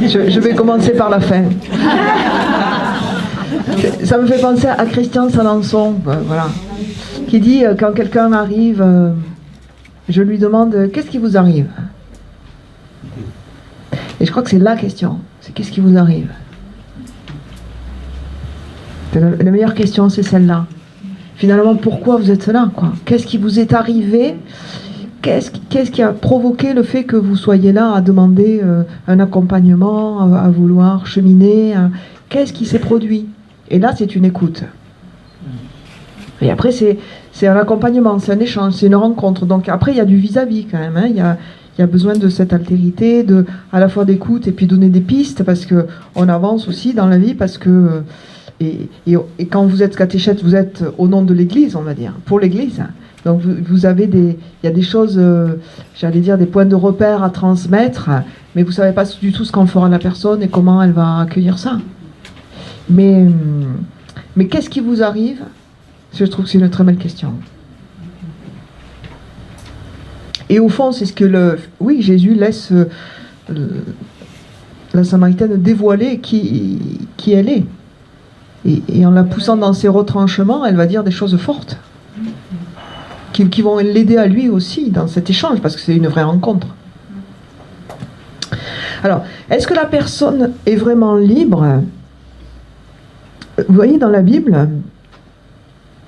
Je vais commencer par la fin. Ça me fait penser à Christian Salançon, voilà, qui dit quand quelqu'un arrive, je lui demande qu'est-ce qui vous arrive. Et je crois que c'est la question, c'est qu'est-ce qui vous arrive. La meilleure question, c'est celle-là. Finalement, pourquoi vous êtes là, quoi? Qu'est-ce qui vous est arrivé? Qu'est-ce qui a provoqué le fait que vous soyez là à demander un accompagnement, à vouloir cheminer? Qu'est-ce qui s'est produit? Et là, c'est une écoute. Et après, c'est un accompagnement, c'est un échange, c'est une rencontre. Donc après, il y a du vis-à-vis quand même. Hein. Il y a besoin de cette altérité, à la fois d'écoute et puis donner des pistes, parce qu'on avance aussi dans la vie, parce que... Et quand vous êtes catéchète, vous êtes au nom de l'Église, on va dire, pour l'Église. Donc vous avez il y a des choses, j'allais dire, des points de repère à transmettre, mais vous ne savez pas du tout ce qu'en fera la personne et comment elle va accueillir ça. Mais qu'est-ce qui vous arrive? Je trouve que c'est une très belle question. Et au fond, c'est ce que oui, Jésus laisse la Samaritaine dévoiler qui elle est. Et en la poussant dans ses retranchements, elle va dire des choses fortes qui vont l'aider à lui aussi dans cet échange, parce que c'est une vraie rencontre. Alors, est-ce que la personne est vraiment libre? Vous voyez, dans la Bible,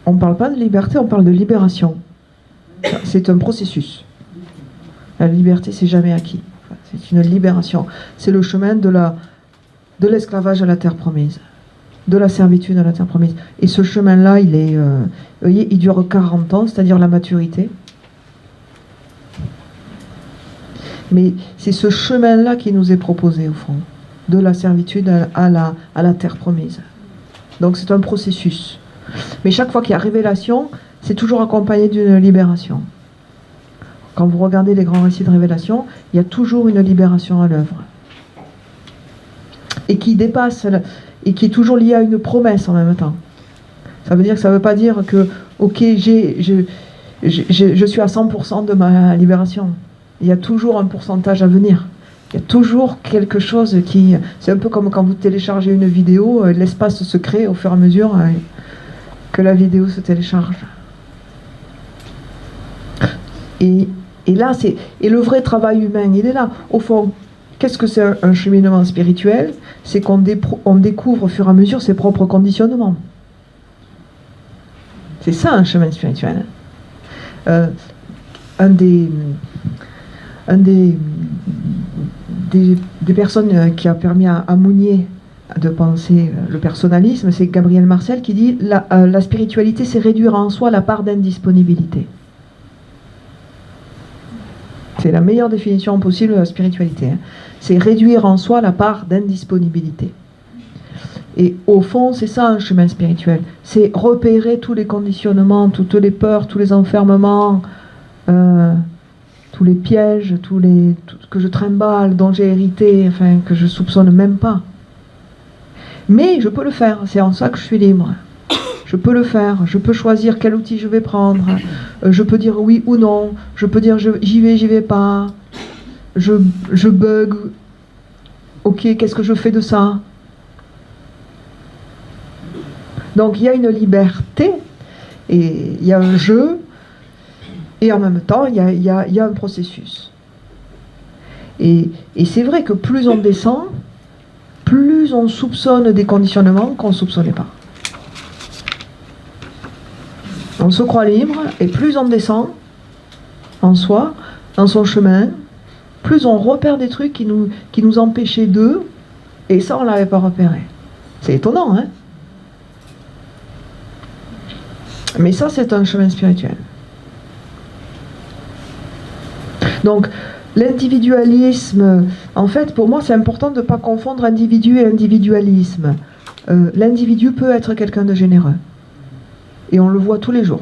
on ne parle pas de liberté, on parle de libération. C'est un processus. La liberté, c'est jamais acquis. C'est une libération. C'est le chemin de l'esclavage à la terre promise, de la servitude à la terre promise. Et ce chemin-là, vous voyez, il dure 40 ans, c'est-à-dire la maturité. Mais c'est ce chemin-là qui nous est proposé, au fond, de la servitude à la terre promise. Donc c'est un processus. Mais chaque fois qu'il y a révélation, c'est toujours accompagné d'une libération. Quand vous regardez les grands récits de révélation, il y a toujours une libération à l'œuvre. Et qui dépasse, et qui est toujours liée à une promesse en même temps. Ça veut dire que ça ne veut pas dire que, ok, je suis à 100% de ma libération. Il y a toujours un pourcentage à venir. Il y a toujours quelque chose qui... C'est un peu comme quand vous téléchargez une vidéo, l'espace se crée au fur et à mesure que la vidéo se télécharge. Et là, et le vrai travail humain, il est là. Au fond, qu'est-ce que c'est un cheminement spirituel? C'est qu'on découvre au fur et à mesure ses propres conditionnements. C'est ça un chemin spirituel. Des personnes qui a permis à Mounier de penser le personnalisme, c'est Gabriel Marcel qui dit la spiritualité, c'est réduire en soi la part d'indisponibilité. C'est la meilleure définition possible de la spiritualité. Hein. C'est réduire en soi la part d'indisponibilité. Et au fond, c'est ça un chemin spirituel. C'est repérer tous les conditionnements, toutes les peurs, tous les enfermements, tous les pièges, tout que je trimballe, dont j'ai hérité, enfin, que je soupçonne même pas. Mais je peux le faire, c'est en ça que je suis libre. Je peux le faire, je peux choisir quel outil je vais prendre, je peux dire oui ou non, je peux dire j'y vais pas, je bug, ok, qu'est-ce que je fais de ça? Donc il y a une liberté, et il y a un jeu, et en même temps il y a un processus. Et c'est vrai que plus on descend, plus on soupçonne des conditionnements qu'on ne soupçonnait pas. On se croit libre, et plus on descend en soi, dans son chemin, plus on repère des trucs qui nous empêchaient d'eux, et ça on ne l'avait pas repéré. C'est étonnant, hein? Mais ça, c'est un chemin spirituel. Donc, l'individualisme, en fait, pour moi, c'est important de ne pas confondre individu et individualisme. L'individu peut être quelqu'un de généreux. Et on le voit tous les jours.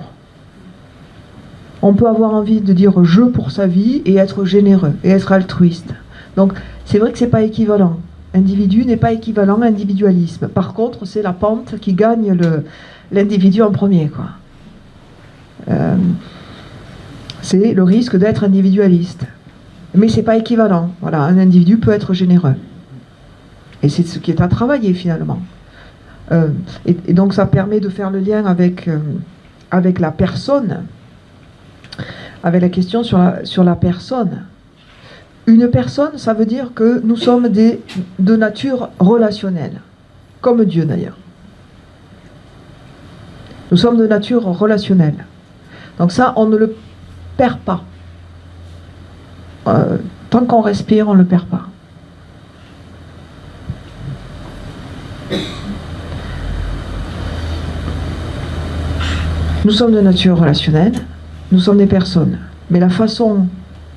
On peut avoir envie de dire « je » pour sa vie et être généreux, et être altruiste. Donc, c'est vrai que ce n'est pas équivalent. Individu n'est pas équivalent à individualisme. Par contre, c'est la pente qui gagne l'individu en premier, quoi. C'est le risque d'être individualiste. Mais c'est pas équivalent. Voilà, un individu peut être généreux. Et c'est ce qui est à travailler finalement. Et donc ça permet de faire le lien avec la personne, avec la question sur la personne. Une personne, ça veut dire que nous sommes de nature relationnelle, comme Dieu d'ailleurs. Nous sommes de nature relationnelle. Donc ça, on ne le perd pas. Tant qu'on respire, on ne le perd pas. Nous sommes de nature relationnelle, nous sommes des personnes. Mais la façon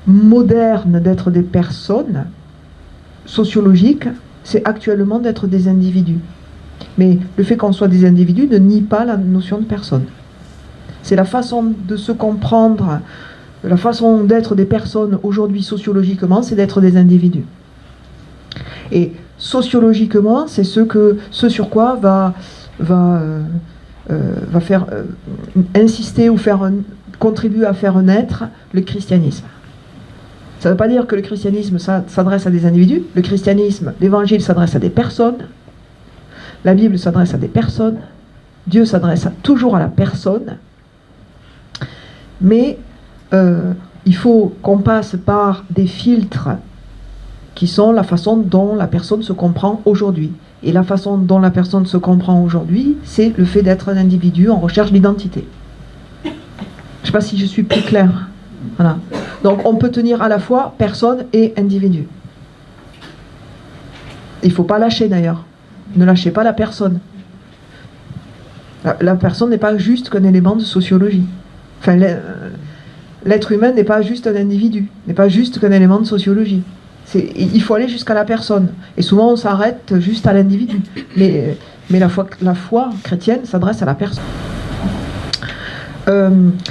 moderne d'être des personnes sociologiques, c'est actuellement d'être des individus. Mais le fait qu'on soit des individus ne nie pas la notion de personne. C'est la façon de se comprendre, la façon d'être des personnes aujourd'hui sociologiquement, c'est d'être des individus. Et sociologiquement, c'est ce sur quoi va faire insister ou contribuer à faire naître le christianisme. Ça ne veut pas dire que le christianisme s'adresse à des individus. Le christianisme, l'évangile s'adresse à des personnes. La Bible s'adresse à des personnes. Dieu s'adresse toujours à la personne. Mais il faut qu'on passe par des filtres qui sont la façon dont la personne se comprend aujourd'hui. Et la façon dont la personne se comprend aujourd'hui, c'est le fait d'être un individu en recherche d'identité. Je ne sais pas si je suis plus claire. Voilà. Donc on peut tenir à la fois personne et individu. Il ne faut pas lâcher d'ailleurs. Ne lâchez pas la personne. La personne n'est pas juste qu'un élément de sociologie. Enfin, l'être humain n'est pas juste un individu, n'est pas juste qu'un élément de sociologie. Il faut aller jusqu'à la personne. Et souvent on s'arrête juste à l'individu. Mais la foi chrétienne s'adresse à la personne.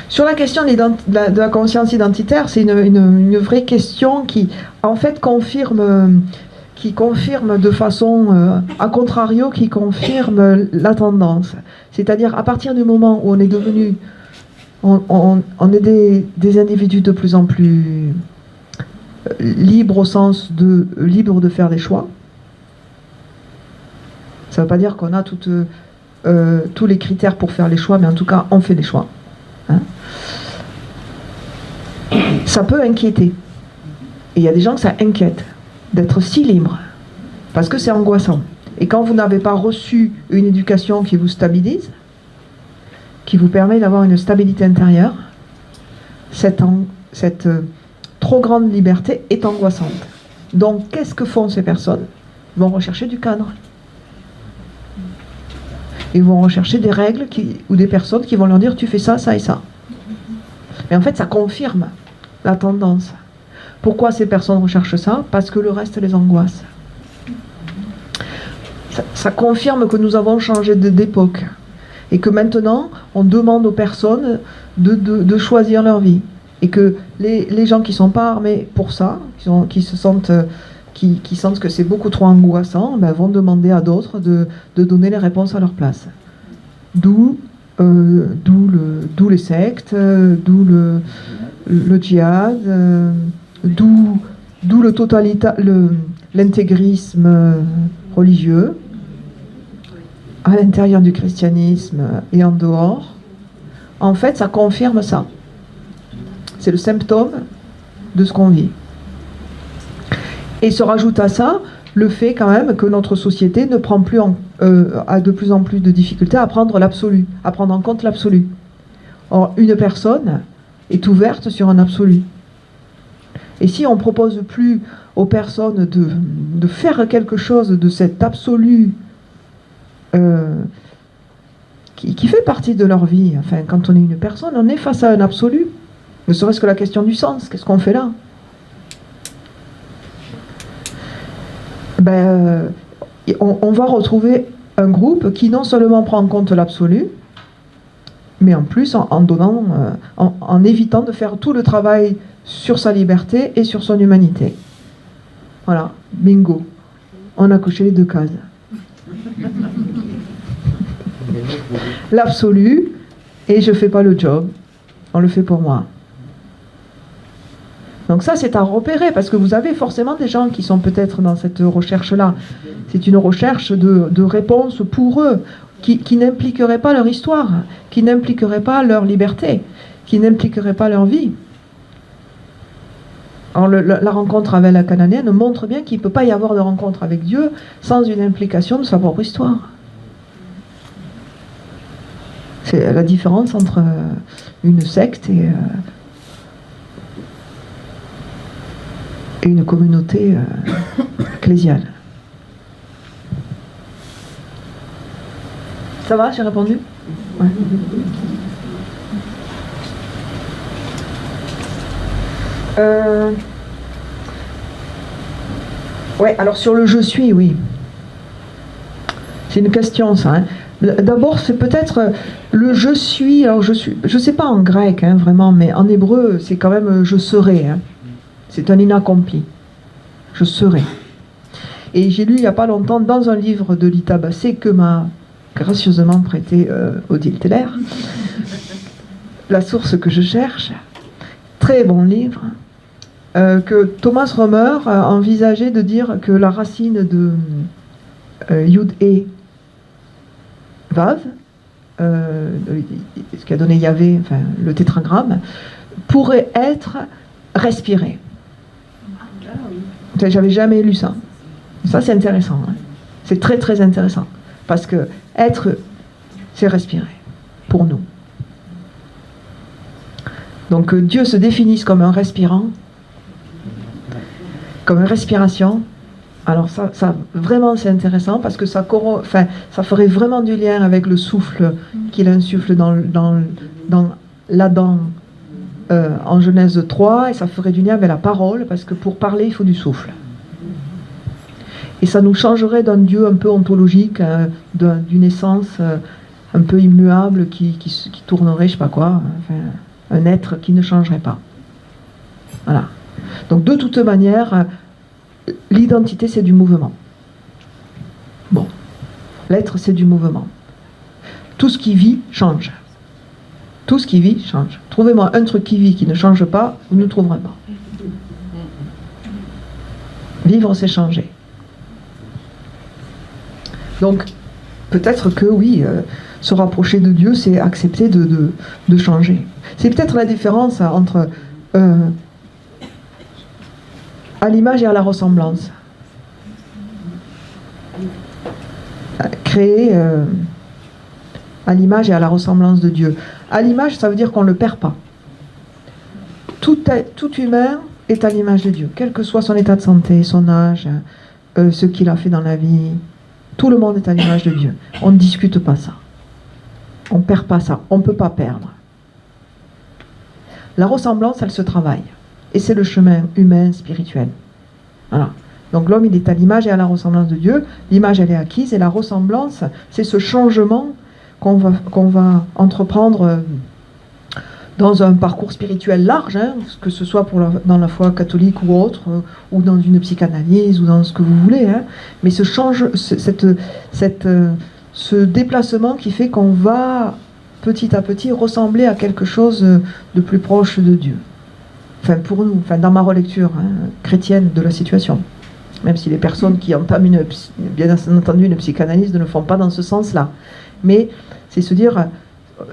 Sur la question de la conscience identitaire, c'est une vraie question qui, en fait, confirme de façon, à contrario, qui confirme la tendance. C'est-à-dire, à partir du moment où on est devenu, on est des individus de plus en plus libres au sens de libres de faire des choix. Ça ne veut pas dire qu'on a tous les critères pour faire les choix, mais en tout cas, on fait des choix. Hein? Ça peut inquiéter. Et il y a des gens que ça inquiète d'être si libre, parce que c'est angoissant. Et quand vous n'avez pas reçu une éducation qui vous stabilise, qui vous permet d'avoir une stabilité intérieure, cette trop grande liberté est angoissante. Donc qu'est-ce que font ces personnes? Ils vont rechercher du cadre. Ils vont rechercher des règles ou des personnes qui vont leur dire tu fais ça, ça et ça. Mais en fait ça confirme la tendance. Pourquoi ces personnes recherchent ça? Parce que le reste les angoisse. Ça confirme que nous avons changé d'époque et que maintenant on demande aux personnes de choisir leur vie, et que les gens qui ne sont pas armés pour ça, qui sentent que c'est beaucoup trop angoissant, ben, vont demander à d'autres de donner les réponses à leur place. D'où les sectes, d'où le djihad, d'où l'intégrisme religieux à l'intérieur du christianisme et en dehors. En fait, ça confirme ça. C'est le symptôme de ce qu'on vit. Et se rajoute à ça le fait quand même que notre société ne prend plus a de plus en plus de difficultés à prendre l'absolu, à prendre en compte l'absolu. Or, une personne est ouverte sur un absolu. Et si on ne propose plus aux personnes de faire quelque chose de cet absolu qui fait partie de leur vie, enfin, quand on est une personne, on est face à un absolu. Ne serait-ce que la question du sens, qu'est-ce qu'on fait là? On va retrouver un groupe qui non seulement prend en compte l'absolu, mais en plus en évitant de faire tout le travail sur sa liberté et sur son humanité. Voilà, bingo, on a coché les deux cases. L'absolu, et je fais pas le job, on le fait pour moi. Donc ça, c'est à repérer, parce que vous avez forcément des gens qui sont peut-être dans cette recherche-là. C'est une recherche de réponse pour eux, qui n'impliquerait pas leur histoire, qui n'impliquerait pas leur liberté, qui n'impliquerait pas leur vie. Alors la rencontre avec la Cananéenne montre bien qu'il ne peut pas y avoir de rencontre avec Dieu sans une implication de sa propre histoire. C'est la différence entre une secte et une communauté ecclésiale. Ça va, j'ai répondu? Ouais. Ouais, alors sur le je suis, oui. C'est une question, ça. Hein. D'abord, c'est peut-être le je suis. Alors, je sais pas en grec, hein, vraiment, mais en hébreu, c'est quand même je serai. Hein. C'est un inaccompli. Je serai. Et j'ai lu il n'y a pas longtemps dans un livre de Lita Bassé que m'a gracieusement prêté Odile Teller, La source que je cherche. Très bon livre. Que Thomas Romer envisageait de dire que la racine de Yud et Vav, ce qu'a donné Yahvé, enfin, le tétragramme, pourrait être respiré. J'avais jamais lu ça. Ça, c'est intéressant. Hein. C'est très, très intéressant. Parce que être, c'est respirer, pour nous. Donc, que Dieu se définisse comme un respirant, comme une respiration. Alors ça vraiment c'est intéressant parce que ça ferait vraiment du lien avec le souffle qu'il insuffle dans l'Adam en Genèse 3, et ça ferait du lien avec la parole, parce que pour parler il faut du souffle. Et ça nous changerait d'un Dieu un peu ontologique, d'une essence un peu immuable qui tournerait, je sais pas quoi, enfin, un être qui ne changerait pas. Voilà. Donc de toute manière, l'identité c'est du mouvement. Bon, l'être c'est du mouvement. Tout ce qui vit change. Tout ce qui vit change. Trouvez-moi un truc qui vit qui ne change pas, vous ne le trouverez pas. Vivre c'est changer. Donc peut-être que oui, se rapprocher de Dieu c'est accepter de changer. C'est peut-être la différence entre à l'image et à la ressemblance. Créer à l'image et à la ressemblance de Dieu. À l'image, ça veut dire qu'on ne le perd pas. Tout humain est à l'image de Dieu, quel que soit son état de santé, son âge, ce qu'il a fait dans la vie. Tout le monde est à l'image de Dieu. On ne discute pas ça. On ne perd pas ça. On ne peut pas perdre. La ressemblance, elle se travaille. Et c'est le chemin humain, spirituel. Voilà. Donc l'homme, il est à l'image et à la ressemblance de Dieu. L'image, elle est acquise. Et la ressemblance, c'est ce changement qu'on va entreprendre dans un parcours spirituel large, hein, que ce soit dans la foi catholique ou autre, ou dans une psychanalyse, ou dans ce que vous voulez. Hein. Mais ce déplacement qui fait qu'on va petit à petit ressembler à quelque chose de plus proche de Dieu. Enfin, pour nous, dans ma relecture chrétienne de la situation. Même si les personnes qui entament bien entendu une psychanalyse ne le font pas dans ce sens-là. Mais c'est se dire,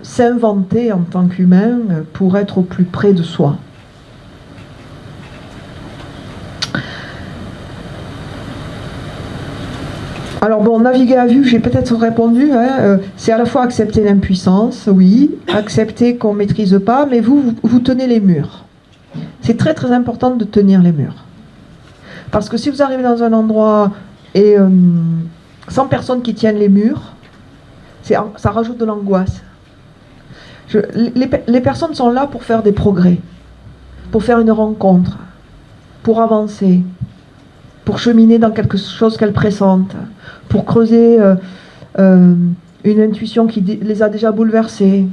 s'inventer en tant qu'humain pour être au plus près de soi. Alors bon, naviguer à vue, j'ai peut-être répondu, c'est à la fois accepter l'impuissance, oui, accepter qu'on ne maîtrise pas, mais vous tenez les murs. C'est très très important de tenir les murs. Parce que si vous arrivez dans un endroit et sans personne qui tienne les murs, ça rajoute de l'angoisse. Les personnes sont là pour faire des progrès, pour faire une rencontre, pour avancer, pour cheminer dans quelque chose qu'elles pressentent, pour creuser une intuition qui les a déjà bouleversées.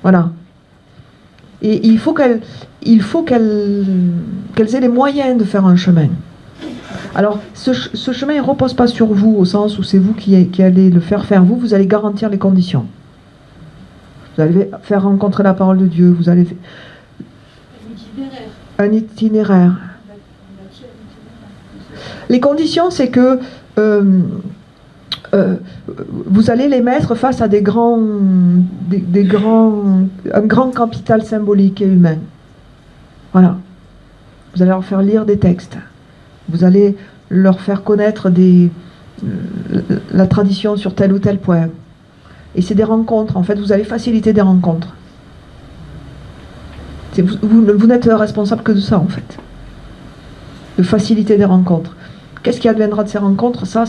Voilà. Et il faut qu'elles aient les moyens de faire un chemin. Alors, ce chemin ne repose pas sur vous, au sens où c'est vous qui allez le faire vous allez garantir les conditions. Vous allez faire rencontrer la parole de Dieu, vous allez... Un itinéraire. Les conditions, c'est que vous allez les mettre face à un grand capital symbolique et humain. Voilà. Vous allez leur faire lire des textes. Vous allez leur faire connaître la tradition sur tel ou tel point. Et c'est des rencontres. En fait, vous allez faciliter des rencontres. Vous n'êtes responsable que de ça, en fait. De faciliter des rencontres. Qu'est-ce qui adviendra de ces rencontres? Ça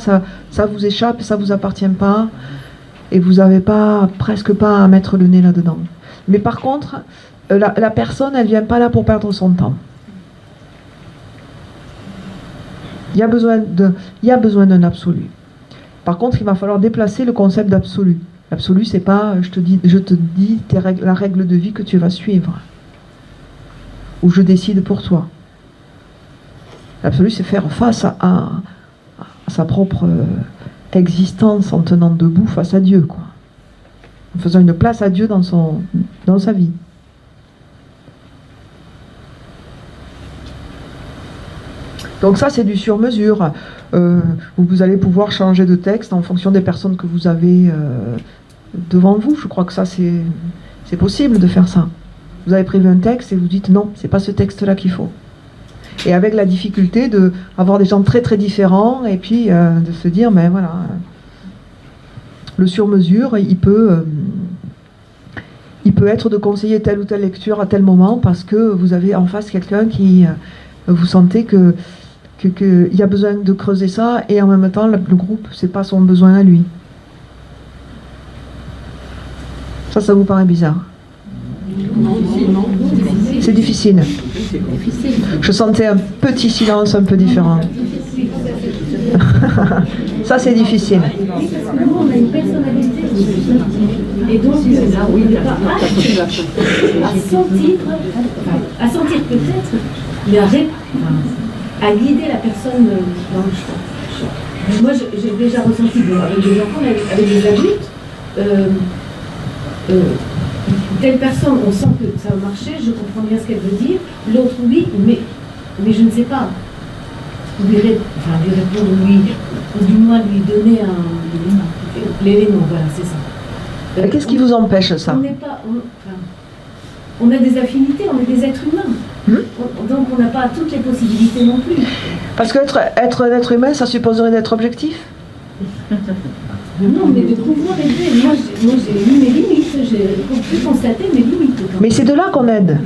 vous échappe, ça vous appartient pas. Et vous n'avez presque pas à mettre le nez là-dedans. Mais par contre, la personne, elle ne vient pas là pour perdre son temps. Il y a besoin d'un absolu. Par contre, il va falloir déplacer le concept d'absolu. L'absolu, c'est pas je te dis la règle de vie que tu vas suivre. Ou je décide pour toi. L'absolu, c'est faire face à sa propre existence en tenant debout face à Dieu, quoi. En faisant une place à Dieu dans sa vie. Donc ça, c'est du sur-mesure. Vous allez pouvoir changer de texte en fonction des personnes que vous avez devant vous. Je crois que ça, c'est possible de faire ça. Vous avez prévu un texte et vous dites non, c'est pas ce texte-là qu'il faut. Et avec la difficulté d'avoir des gens très très différents et puis de se dire, mais voilà, le sur-mesure, il peut être de conseiller telle ou telle lecture à tel moment parce que vous avez en face quelqu'un qui, vous sentez qu'il y a besoin de creuser ça et en même temps, le groupe, c'est pas son besoin à lui. Ça vous paraît bizarre? C'est difficile. Je sentais un petit silence un peu différent. Ça, c'est difficile. Nous, on a une personnalité et donc on n'est pas à sentir peut-être, mais à guider la personne dans le choix. Moi, j'ai déjà ressenti avec des enfants, avec des adultes, telle personne, on sent que ça va marcher, je comprends bien ce qu'elle veut dire, l'autre oui, mais je ne sais pas. Lui répondre, ou du moins lui donner l'élément, voilà, c'est ça. Qu'est-ce qui vous empêche ça? On a des affinités, on est des êtres humains. Donc on n'a pas toutes les possibilités non plus. Parce qu'être un être humain, ça supposerait d'être objectif? Non, mais de pouvoir aider. Moi, j'ai eu mes limites, j'ai pu constater mes limites. Mais c'est de là qu'on aide.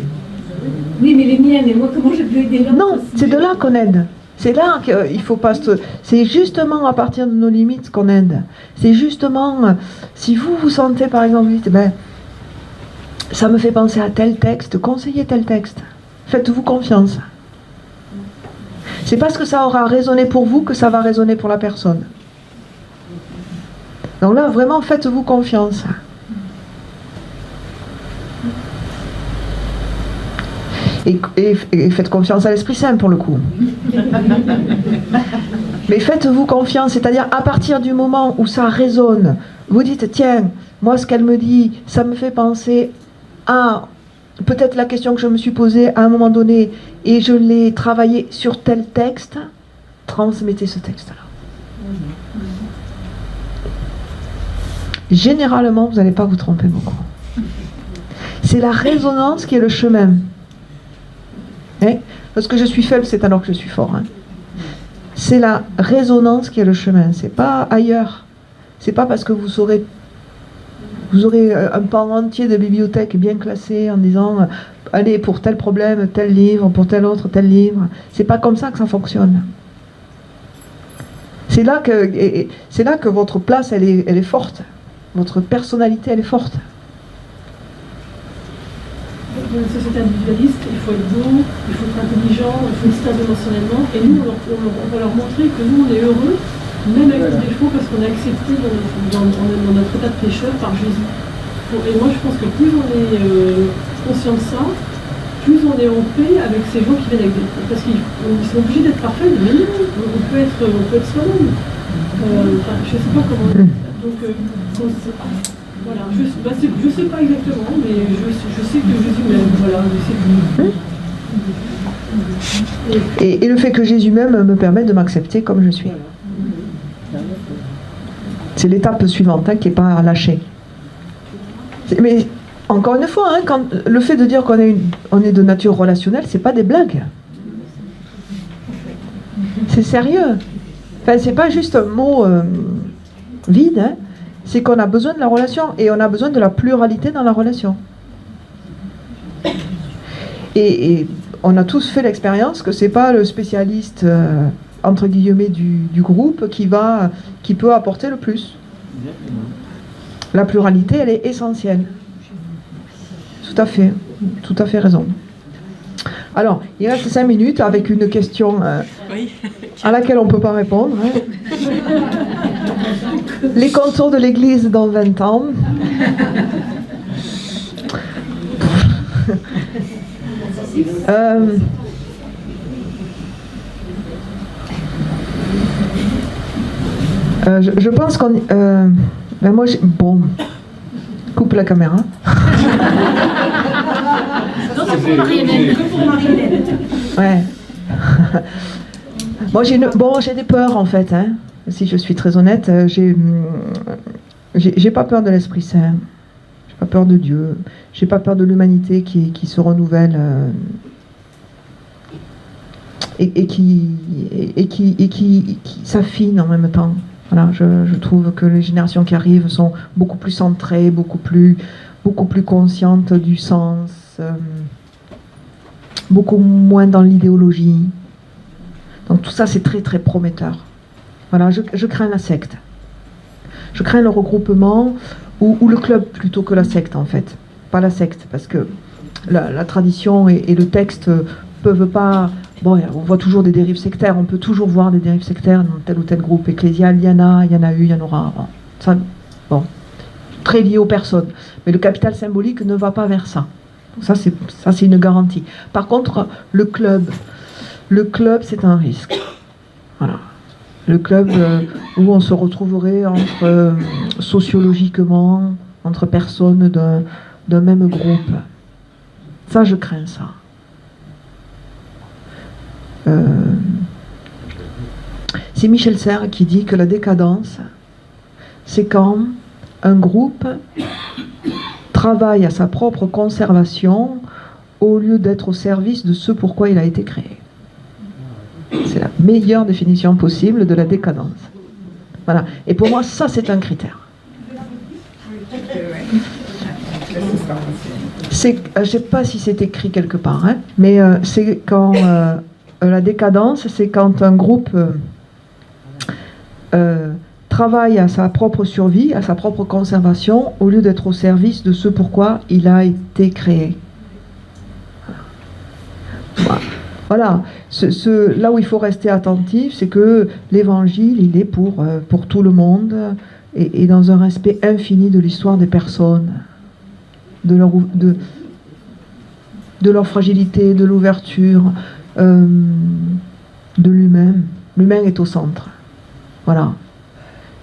Oui, mais les miennes, et moi, comment je peux aider l'autre? Non, c'est de là qu'on aide. C'est là qu'il faut pas c'est justement à partir de nos limites qu'on aide. C'est justement, si vous vous sentez par exemple, vous dites, ça me fait penser à tel texte, conseillez tel texte. Faites-vous confiance. C'est parce que ça aura résonné pour vous que ça va résonner pour la personne. Donc là, vraiment, faites-vous confiance. Et faites confiance à l'Esprit Saint pour le coup. Mais faites-vous confiance, c'est-à-dire à partir du moment où ça résonne, vous dites, tiens, moi ce qu'elle me dit, ça me fait penser à peut-être la question que je me suis posée à un moment donné et je l'ai travaillé sur tel texte, transmettez ce texte-là. Généralement, vous n'allez pas vous tromper beaucoup. C'est la résonance qui est le chemin. Parce que je suis faible, c'est alors que je suis fort. C'est la résonance qui est le chemin. C'est pas ailleurs. C'est pas parce que vous aurez un pan entier de bibliothèque bien classé en disant allez, pour tel problème, tel livre, pour tel autre, tel livre. C'est pas comme ça que ça fonctionne. C'est là que votre place, elle est forte. Votre personnalité, elle est forte. Dans une société individualiste, il faut être beau, il faut être intelligent, il faut être stable émotionnellement. Et nous, on va leur montrer que nous, on est heureux, même avec nos défauts, parce qu'on est accepté dans notre état de pécheur par Jésus. Et moi, je pense que plus on est conscient de ça, plus on est en paix avec ces gens qui viennent avec des... Parce qu'ils sont obligés d'être parfaits, mais non, on peut être soi-même. Je ne sais pas comment... Donc, voilà, je sais pas exactement, mais je sais que Jésus m'aime. Voilà, je sais que... Et le fait que Jésus même me permet de m'accepter comme je suis. C'est l'étape suivante qui n'est pas à lâcher. Mais encore une fois, le fait de dire qu'on est de nature relationnelle, c'est pas des blagues. C'est sérieux. Enfin, c'est pas juste un mot vide. C'est qu'on a besoin de la relation et on a besoin de la pluralité dans la relation. Et on a tous fait l'expérience que c'est pas le spécialiste entre guillemets du groupe qui peut apporter le plus. La pluralité, elle est essentielle. Tout à fait raison. Alors, il reste 5 minutes avec une question à laquelle on ne peut pas répondre. Les contours de l'Église dans 20 ans. Je pense qu'on... ben moi, bon... Coupe la caméra. Non, c'est pour Marie-Hélène. Que pour Marie-Hélène. Ouais. Moi, j'ai des peurs, en fait. Si je suis très honnête, j'ai pas peur de l'Esprit Saint. J'ai pas peur de Dieu. J'ai pas peur de l'humanité qui se renouvelle et qui s'affine en même temps. Voilà, je trouve que les générations qui arrivent sont beaucoup plus centrées, beaucoup plus conscientes du sens, beaucoup moins dans l'idéologie. Donc tout ça, c'est très très prometteur. Voilà, je crains la secte. Je crains le regroupement ou le club plutôt que la secte, en fait. Pas la secte, parce que la tradition et le texte peuvent pas... Bon, on voit toujours des dérives sectaires, on peut toujours voir des dérives sectaires dans tel ou tel groupe ecclésial, il y en a eu, il y en aura. Bon, ça, bon, très lié aux personnes. Mais le capital symbolique ne va pas vers ça. Donc ça, c'est une garantie. Par contre, le club, c'est un risque. Voilà. Le club où on se retrouverait sociologiquement, entre personnes d'un même groupe. Ça, je crains ça. C'est Michel Serres qui dit que la décadence, c'est quand un groupe travaille à sa propre conservation au lieu d'être au service de ce pourquoi il a été créé. C'est la meilleure définition possible de la décadence. Voilà. Et pour moi, ça, c'est un critère. Je ne sais pas si c'est écrit quelque part, mais c'est quand... la décadence, c'est quand un groupe travaille à sa propre survie, à sa propre conservation, au lieu d'être au service de ce pourquoi il a été créé. Voilà. Là où il faut rester attentif, c'est que l'évangile, il est pour tout le monde et dans un respect infini de l'histoire des personnes, de leur fragilité, de l'ouverture, de l'humain. L'humain est au centre. Voilà.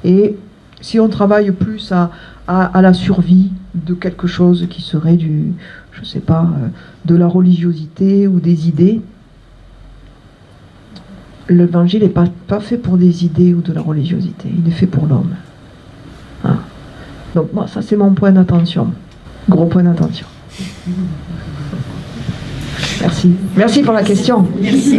Et si on travaille plus à la survie de quelque chose qui serait je sais pas, de la religiosité ou des idées, l'évangile n'est pas fait pour des idées ou de la religiosité, il est fait pour l'homme. Hein. Donc moi, ça c'est mon point d'attention. Gros point d'attention. Merci. Merci pour la question. Merci.